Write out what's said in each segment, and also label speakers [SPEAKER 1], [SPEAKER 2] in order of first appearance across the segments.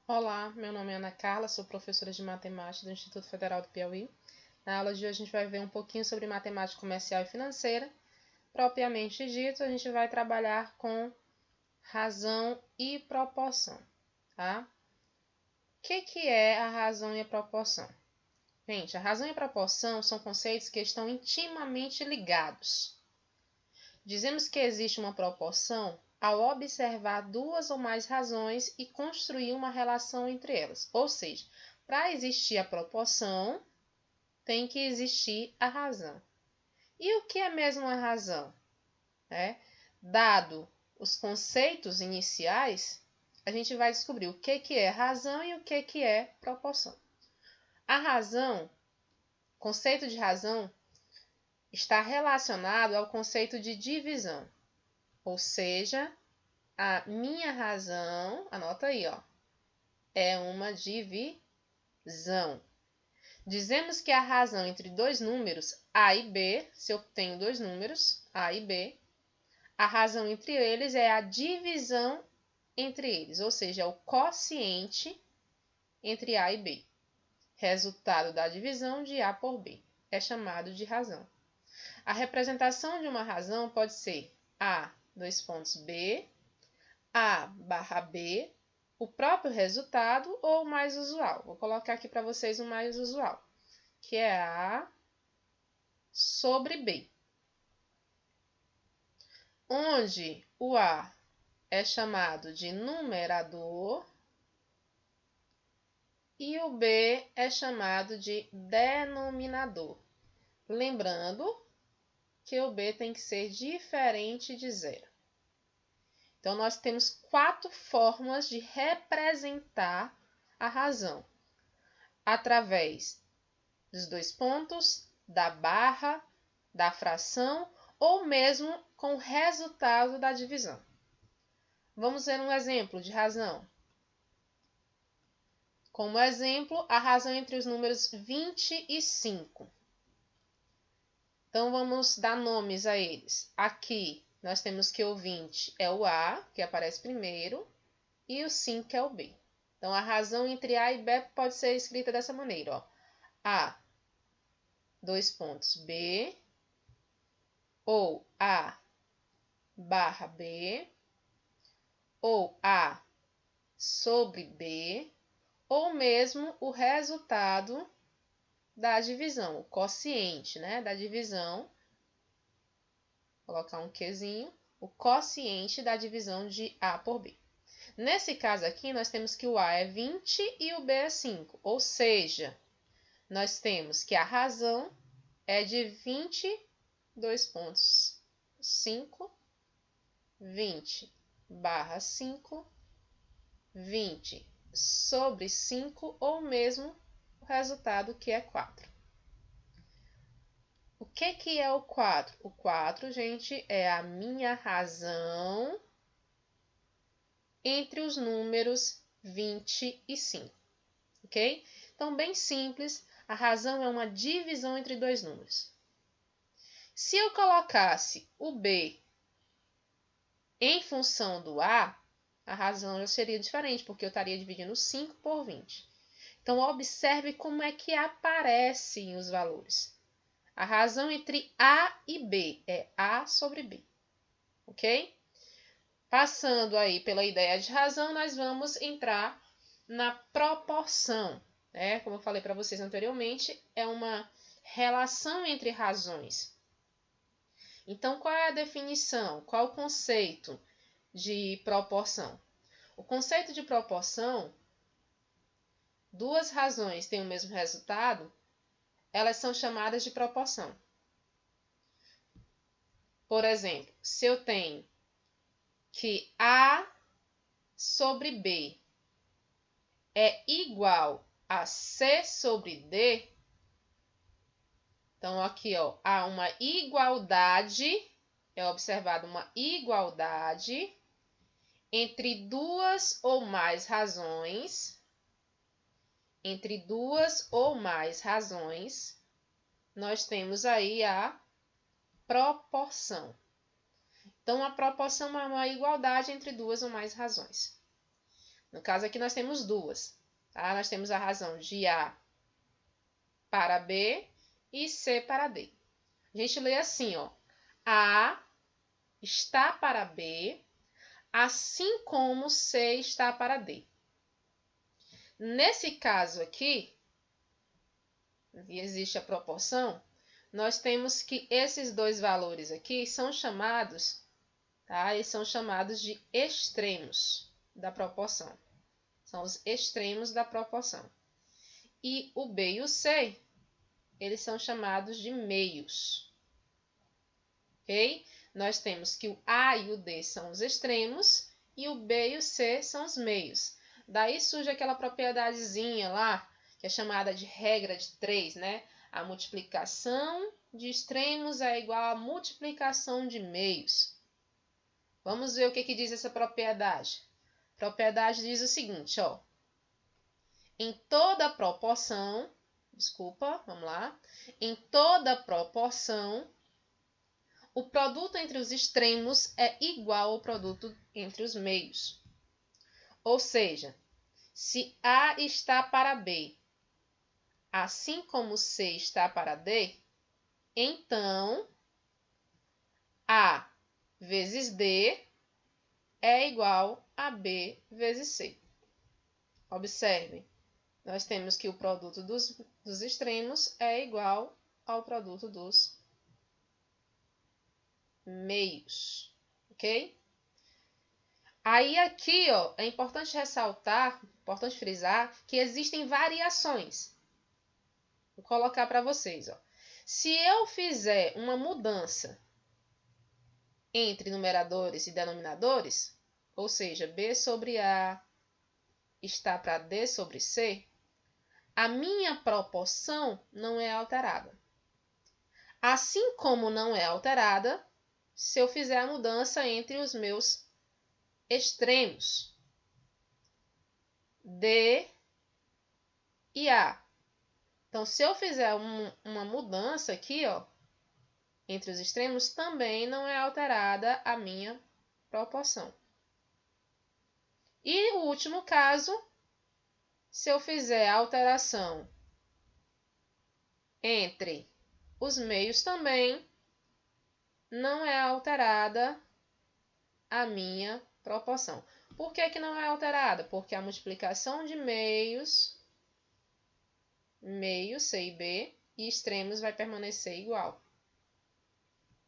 [SPEAKER 1] Olá, meu nome é Ana Carla, sou professora de matemática do Instituto Federal do Piauí. Na aula de hoje a gente vai ver um pouquinho sobre matemática comercial e financeira. Propriamente dito, a gente vai trabalhar com razão e proporção, tá? O que é a razão e a proporção? Gente, a razão e a proporção são conceitos que estão intimamente ligados. Dizemos que existe uma proporção ao observar duas ou mais razões e construir uma relação entre elas. Ou seja, para existir a proporção, tem que existir a razão. E o que é mesmo a razão? Dado os conceitos iniciais, a gente vai descobrir o que é razão e o que é proporção. A razão, conceito de razão, está relacionado ao conceito de divisão. Ou seja, a minha razão, anota aí, é uma divisão. Dizemos que a razão entre dois números, A e B, se eu tenho dois números, A e B, a razão entre eles é a divisão entre eles, ou seja, é o quociente entre A e B. Resultado da divisão de A por B é chamado de razão. A representação de uma razão pode ser A, dois pontos B, A barra B, o próprio resultado ou o mais usual. Vou colocar aqui para vocês o mais usual, que é A sobre B, onde o A é chamado de numerador e o B é chamado de denominador. Lembrando que o B tem que ser diferente de zero. Então, nós temos 4 formas de representar a razão. Através dos dois pontos, da barra, da fração ou mesmo com o resultado da divisão. Vamos ver um exemplo de razão. Como exemplo, a razão entre os números 20 e 5. Então, vamos dar nomes a eles. Aqui, nós temos que o 20 é o A, que aparece primeiro, e o 5 é o B. Então, a razão entre A e B pode ser escrita dessa maneira, A, dois pontos, B, ou A barra B, ou A sobre B, ou mesmo o resultado da divisão, o quociente, da divisão. Vou colocar um Qzinho, o quociente da divisão de A por B. Nesse caso aqui, nós temos que o A é 20 e o B é 5, ou seja, nós temos que a razão é de 20, dois pontos, 5, 20 barra 5, 20 sobre 5, ou mesmo o resultado que é 4. O que é o 4? O 4, gente, é a minha razão entre os números 20 e 5, ok? Então, bem simples, a razão é uma divisão entre dois números. Se eu colocasse o B em função do A razão já seria diferente, porque eu estaria dividindo 5 por 20. Então, observe como é que aparecem os valores. A razão entre A e B é A sobre B, ok? Passando aí pela ideia de razão, nós vamos entrar na proporção, Como eu falei para vocês anteriormente, é uma relação entre razões. Então, qual é a definição? Qual o conceito de proporção? O conceito de proporção, duas razões têm o mesmo resultado, elas são chamadas de proporção. Por exemplo, se eu tenho que A sobre B é igual a C sobre D, então aqui há uma igualdade, é observada uma igualdade entre duas ou mais razões. Entre duas ou mais razões, nós temos aí a proporção. Então, a proporção é uma igualdade entre duas ou mais razões. No caso aqui nós temos duas, tá? Nós temos a razão de A para B e C para D. A gente lê assim, ó. A está para B, assim como C está para D. Nesse caso aqui, e existe a proporção, nós temos que esses dois valores aqui são chamados, tá? Eles são chamados de extremos da proporção. São os extremos da proporção. E o B e o C, eles são chamados de meios. Ok? Nós temos que o A e o D são os extremos e o B e o C são os meios. Daí surge aquela propiedadezinha lá, que é chamada de regra de 3, né? A multiplicação de extremos é igual à multiplicação de meios. Vamos ver o que diz essa propriedade. A propriedade diz o seguinte, ó. Em toda proporção, vamos lá. Em toda proporção, o produto entre os extremos é igual ao produto entre os meios. Ou seja, se A está para B, assim como C está para D, então A vezes D é igual a B vezes C. Observem, nós temos que o produto dos extremos é igual ao produto dos meios, ok? Aí aqui, ó, é importante ressaltar, importante frisar, que existem variações. Vou colocar para vocês, ó. Se eu fizer uma mudança entre numeradores e denominadores, ou seja, B sobre A está para D sobre C, a minha proporção não é alterada. Assim como não é alterada se eu fizer a mudança entre os meus extremos, D e A. Então, se eu fizer uma mudança aqui, ó, entre os extremos, também não é alterada a minha proporção. E o último caso, se eu fizer a alteração entre os meios também, não é alterada a minha proporção. Por que não é alterada? Porque a multiplicação de meios, C e B, e extremos vai permanecer igual.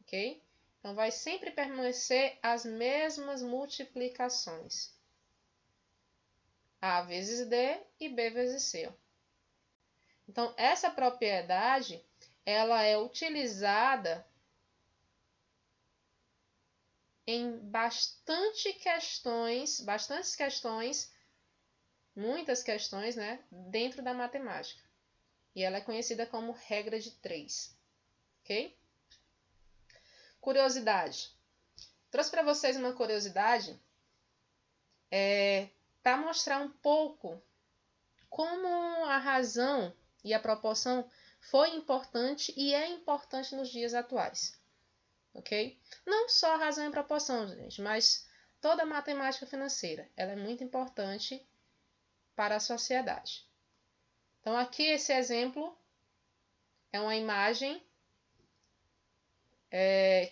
[SPEAKER 1] Ok? Então, vai sempre permanecer as mesmas multiplicações. A vezes D e B vezes C. Então, essa propriedade, ela é utilizada em bastantes questões, muitas questões, né, dentro da matemática. E ela é conhecida como regra de 3. Ok? Curiosidade. Trouxe para vocês uma curiosidade para mostrar um pouco como a razão e a proporção foi importante e é importante nos dias atuais. Ok? Não só a razão e a proporção, gente, mas toda a matemática financeira. Ela é muito importante para a sociedade. Então, aqui esse exemplo é uma imagem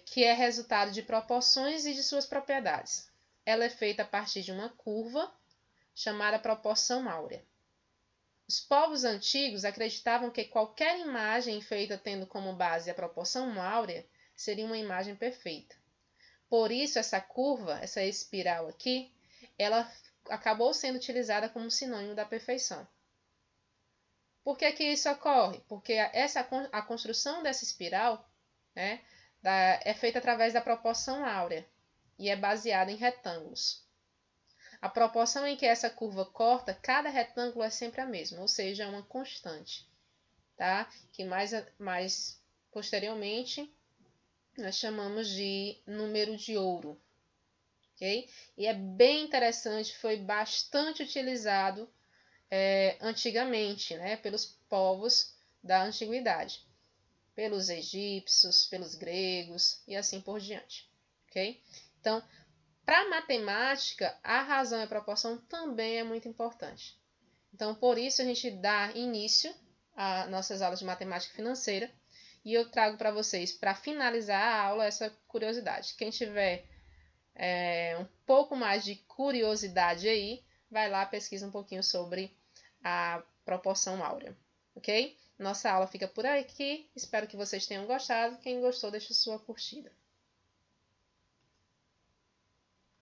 [SPEAKER 1] que é resultado de proporções e de suas propriedades. Ela é feita a partir de uma curva chamada proporção áurea. Os povos antigos acreditavam que qualquer imagem feita tendo como base a proporção áurea seria uma imagem perfeita. Por isso, essa curva, essa espiral aqui, ela acabou sendo utilizada como sinônimo da perfeição. Por que isso ocorre? Porque a construção dessa espiral, né, é feita através da proporção áurea e é baseada em retângulos. A proporção em que essa curva corta, cada retângulo é sempre a mesma, ou seja, é uma constante, tá? Que mais posteriormente nós chamamos de número de ouro, ok? E é bem interessante, foi bastante utilizado antigamente, né, pelos povos da antiguidade, pelos egípcios, pelos gregos e assim por diante, ok? Então, Para matemática, a razão e a proporção também é muito importante. Então, por isso, a gente dá início às nossas aulas de matemática financeira. E eu trago para vocês, para finalizar a aula, essa curiosidade. Quem tiver um pouco mais de curiosidade aí, vai lá, pesquisa um pouquinho sobre a proporção áurea, ok? Nossa aula fica por aqui. Espero que vocês tenham gostado. Quem gostou, deixa sua curtida.